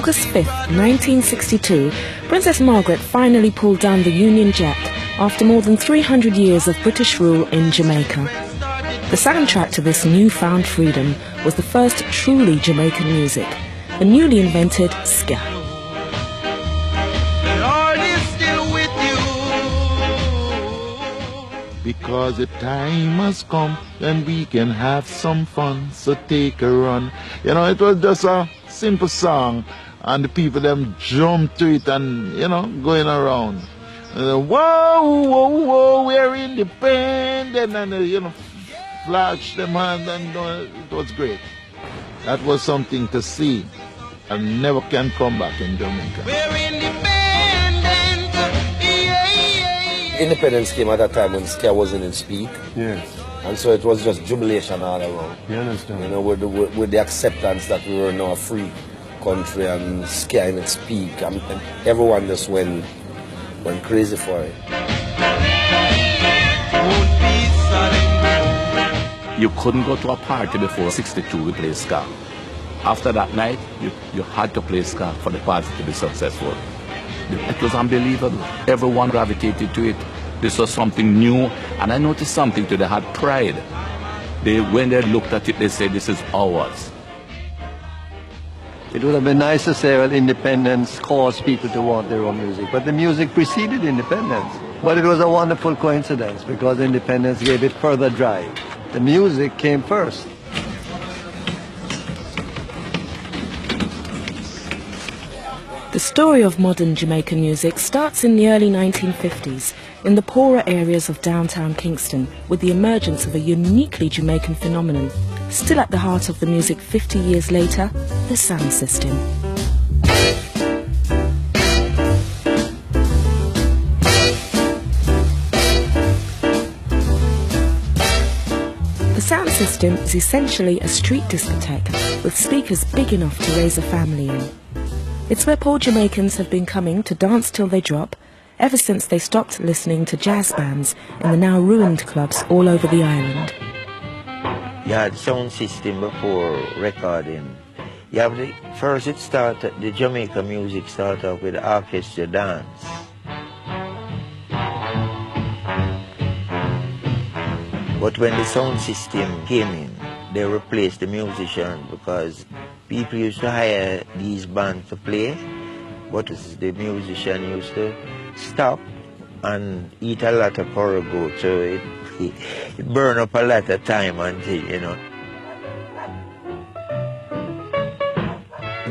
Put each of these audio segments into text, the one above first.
August 5th, 1962, Princess Margaret finally pulled down the Union Jack after more than 300 years of British rule in Jamaica. The soundtrack to this newfound freedom was the first truly Jamaican music, the newly invented ska. Because the time has come and we can have some fun, so take a run. You know, it was just a simple song and the people them jump to it and, you know, going around. And, whoa, whoa, whoa, we're independent, and, you know, flash them hands, and it was great. That was something to see and never can come back in Jamaica. We're independent. Independence came at that time when ska wasn't in speak. Yes. And so it was just jubilation all around. You understand? You know, with the acceptance that we were now a free country and ska in its peak. And everyone just went crazy for it. You couldn't go to a party before 62 we play ska. After that night, you had to play ska for the party to be successful. It was unbelievable. Everyone gravitated to it. This was something new, and I noticed something too. They had pride. When they looked at it, they said, "This is ours." It would have been nice to say, well, independence caused people to want their own music, but the music preceded independence. But it was a wonderful coincidence because independence gave it further drive. The music came first. The story of modern Jamaican music starts in the early 1950s in the poorer areas of downtown Kingston with the emergence of a uniquely Jamaican phenomenon, still at the heart of the music 50 years later, the sound system. The sound system is essentially a street discotheque with speakers big enough to raise a family in. It's where poor Jamaicans have been coming to dance till they drop ever since they stopped listening to jazz bands in the now ruined clubs all over the island. You had sound system before recording. You have first it started, the Jamaica music started off with orchestra dance. But when the sound system came in, they replaced the musician because people used to hire these bands to play, but the musician used to stop and eat a lot of corrigo, so it burned up a lot of time until, you know.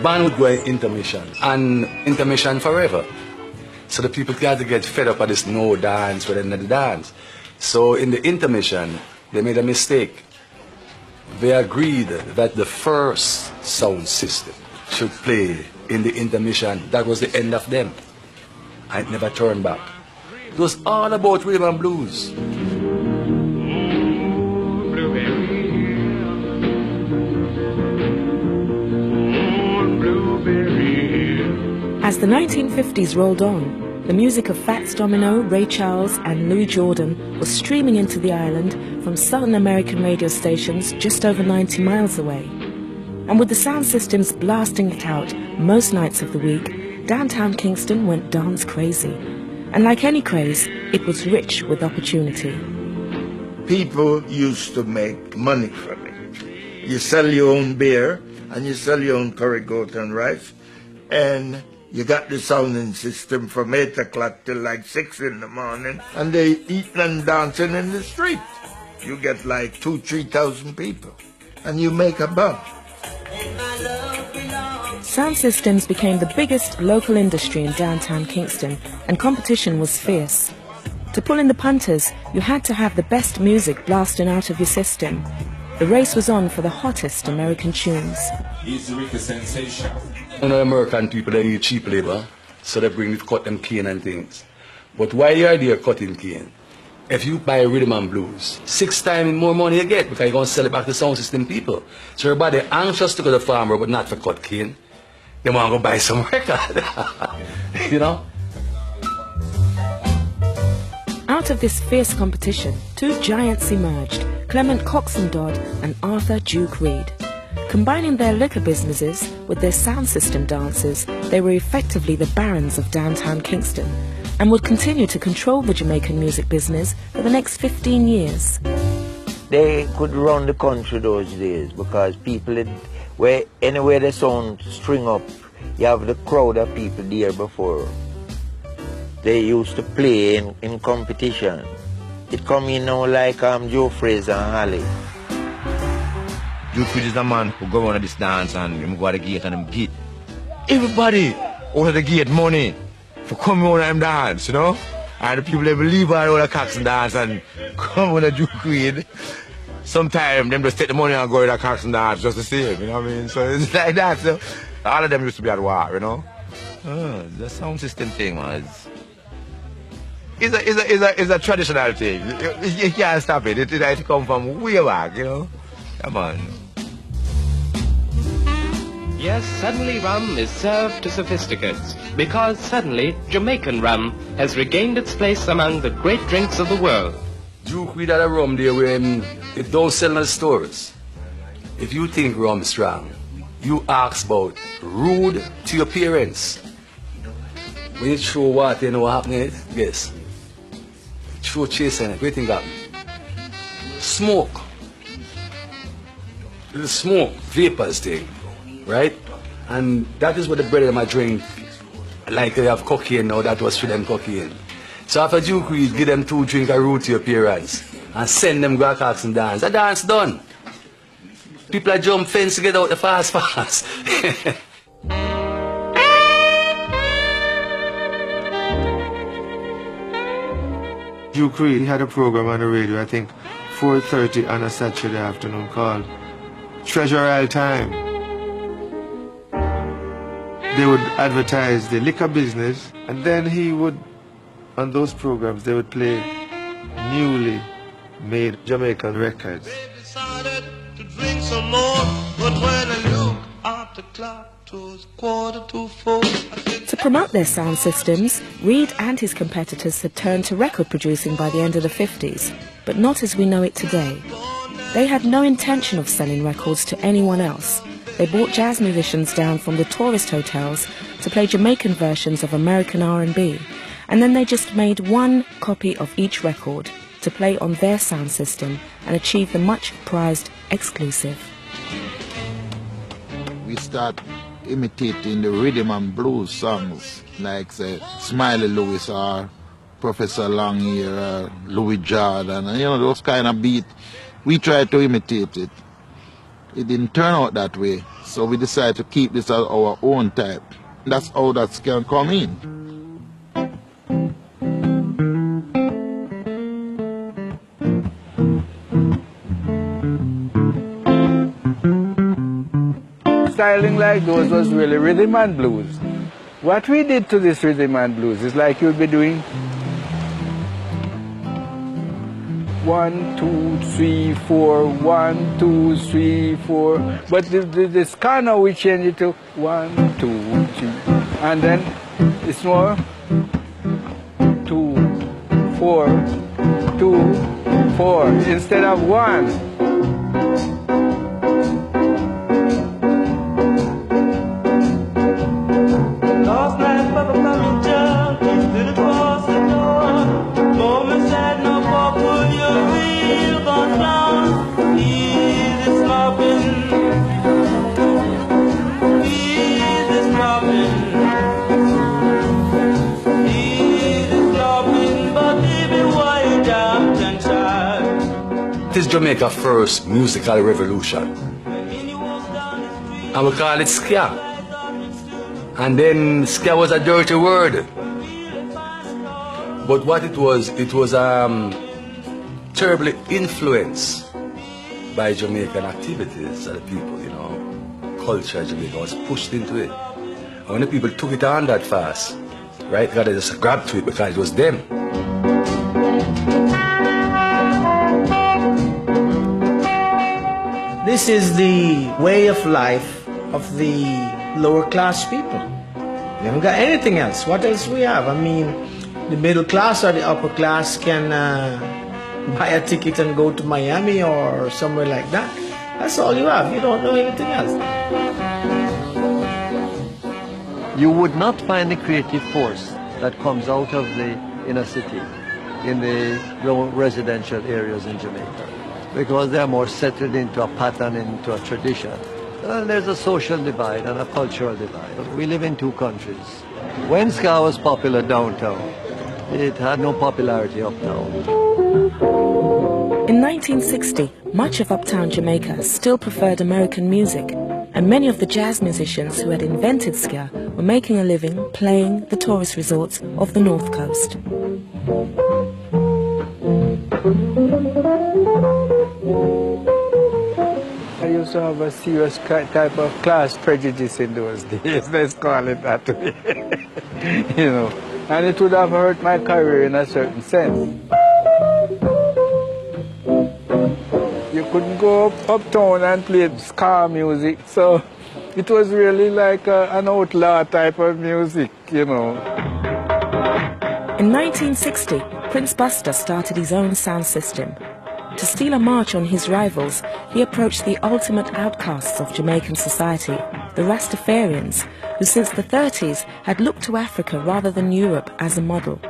Band would go in intermission, and intermission forever. So the people had to get fed up of this no dance within the dance. So in the intermission, they made a mistake. They agreed that the first sound system should play in the intermission. That was the end of them. I never turned back. It was all about rhythm and blues. As the 1950s rolled on, the music of Fats Domino, Ray Charles and Louis Jordan was streaming into the island from Southern American radio stations just over 90 miles away. And with the sound systems blasting it out most nights of the week, downtown Kingston went dance crazy. And like any craze, it was rich with opportunity. People used to make money from it. You sell your own beer and you sell your own curry goat and rice, and you got the sounding system from 8 o'clock till like 6 in the morning, and they eating and dancing in the street. You get like 2,000-3,000 people, and you make a buck. Sound systems became the biggest local industry in downtown Kingston, and competition was fierce. To pull in the punters, you had to have the best music blasting out of your system. The race was on for the hottest American tunes. He's the sensation. You know, American people, they need cheap labor, so they bring it, cut them cane and things. But why the idea of cutting cane? If you buy rhythm and blues, 6 times more money you get because you're going to sell it back to sound system people. So everybody anxious to go to the farmer, but not for cut cane. They want to go buy some record, you know? Out of this fierce competition, 2 giants emerged, Clement Coxon Dodd and Arthur Duke Reid. Combining their liquor businesses with their sound system dances, they were effectively the barons of downtown Kingston and would continue to control the Jamaican music business for the next 15 years. They could run the country those days because people, anywhere the sound string up, you have the crowd of people there before. They used to play in competition. It come in now like Joe Fraser and Holly. Duke Creed is the man who go on this dance and him go to the gate and him get everybody out of the gate money for coming on and dance, you know? And the people they believe all the cocks and dance and come on the Duke Creed. Sometimes them just take the money and go to the cocks and dance just the same, you know what I mean? So it's like that. So all of them used to be at war, you know? The sound system thing, man. It's a traditional thing. You can't stop it. It come from way back, you know? Come on. Yes, suddenly rum is served to sophisticates because suddenly Jamaican rum has regained its place among the great drinks of the world. Duke Creed had a rum there where it don't sell in the stores. If you think rum strong, you ask about rude to your parents. When you throw water, you know what happened? Guess. Throw chasing it. What do you think happened? Smoke. The smoke, vapors thing, right? And that is what the brother might drink. Like they have cocaine now, that was for them cocaine. So after Duke Creed, give them 2 drinks of root to your parents and send them go cocks and dance. The dance done. People are jump fence to get out the fast. Duke Creed had a program on the radio, I think 4:30 on a Saturday afternoon called Treasure Isle Time. They would advertise the liquor business, and then he would, on those programs, they would play newly made Jamaican records. Decided to drink some more, but when I look at the clock, it was 3:45. To promote their sound systems, Reed and his competitors had turned to record producing by the end of the 50s, but not as we know it today. They had no intention of selling records to anyone else. They brought jazz musicians down from the tourist hotels to play Jamaican versions of American R&B, and then they just made one copy of each record to play on their sound system and achieve the much prized exclusive. We start imitating the rhythm and blues songs like say Smiley Lewis or Professor Longear or Louis Jordan, and you know those kind of beats. We tried to imitate it. It didn't turn out that way, so we decided to keep this as our own type. That's how that can come in. Styling like those was really rhythm and blues. What we did to this rhythm and blues is like you'd be doing 1, 2, 3, 4, 1, 2, 3, 4. But this kind of we change it to 1, 2, 3. And then it's more 2, 4, 2, 4 instead of 1. It is Jamaica's first musical revolution. And we call it ska. And then ska was a dirty word. But what it was terribly influenced by Jamaican activities of the people, you know. Culture Jamaica was pushed into it. And when the people took it on that fast, right, they just grabbed to it because it was them. This is the way of life of the lower class people. We haven't got anything else. What else we have? I mean, the middle class or the upper class can buy a ticket and go to Miami or somewhere like that. That's all you have. You don't know anything else. You would not find the creative force that comes out of the inner city in the low residential areas in Jamaica, because they are more settled into a pattern, into a tradition. And there's a social divide and a cultural divide. We live in two countries. When ska was popular downtown, it had no popularity uptown. In 1960, much of uptown Jamaica still preferred American music, and many of the jazz musicians who had invented ska were making a living playing the tourist resorts of the North Coast. I used to have a serious type of class prejudice in those days, let's call it that way. You know, and it would have hurt my career in a certain sense. You couldn't go uptown and play ska music, so it was really like an outlaw type of music, you know. In 1960, Prince Buster started his own sound system. To steal a march on his rivals, he approached the ultimate outcasts of Jamaican society, the Rastafarians, who since the 30s had looked to Africa rather than Europe as a model.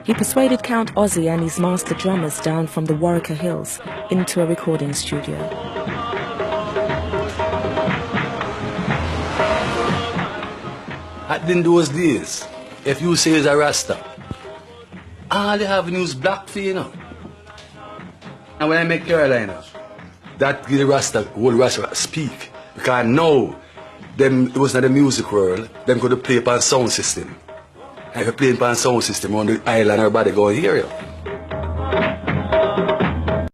He persuaded Count Ozzy and his master drummers down from the Warwicker Hills into a recording studio. In those days, if you say it's a Rasta, all they have is black for, you know. And when I make Carolina, that give the Rasta, whole Rasta speak. Because now, them, it was not the music world, them could play upon sound system. And if you play upon sound system on the island, everybody go and hear you.